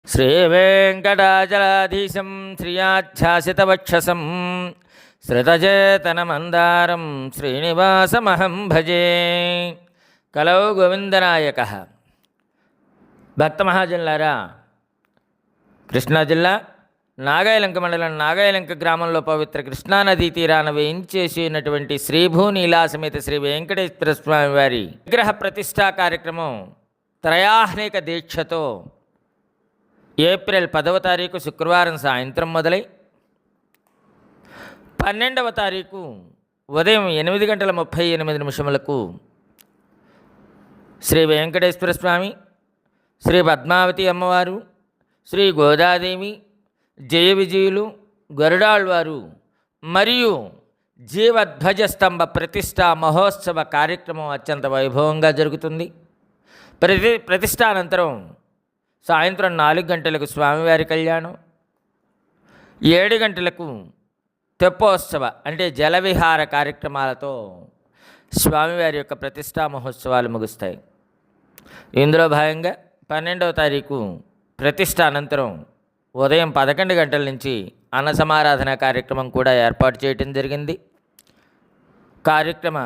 శ్రీవేంకటాచలాధీశం శ్రియాధ్యాసితవక్షసం శ్రుతచేతనమందారం శ్రీనివాసమహం భజే. కలౌ గోవిందనాయక. భక్తమహాజనులారా, కృష్ణా జిల్లా నాగాయలంక మండలం నాగాయలంక గ్రామంలో పవిత్ర కృష్ణానదీ తీరాన వేయించేసినటువంటి శ్రీభూనీలాసమేత శ్రీ వెంకటేశ్వర స్వామి వారి విగ్రహ ప్రతిష్టా కార్యక్రమం త్రయాహ్నిక దీక్షతో ఏప్రిల్ 10వ తారీఖు శుక్రవారం సాయంత్రం మొదలై 12వ తారీఖు ఉదయం 8:38 శ్రీ వెంకటేశ్వర స్వామి, శ్రీ పద్మావతి అమ్మవారు, శ్రీ గోదాదేవి, జయ విజయులు, గరుడాళ్వారు మరియు జీవధ్వజస్తంభ ప్రతిష్టా మహోత్సవ కార్యక్రమం అత్యంత వైభవంగా జరుగుతుంది. ప్రతిష్టానంతరం సాయంత్రం 4 గంటలకు స్వామివారి కళ్యాణం, 7 గంటలకు తెప్పోత్సవ అంటే జలవిహార కార్యక్రమాలతో స్వామివారి యొక్క ప్రతిష్టా మహోత్సవాలు ముగుస్తాయి. ఇందులో భాగంగా 12వ తారీఖు ప్రతిష్ట అనంతరం ఉదయం 11 గంటల నుంచి అన్న సమారాధన కార్యక్రమం కూడా ఏర్పాటు చేయడం జరిగింది. కార్యక్రమ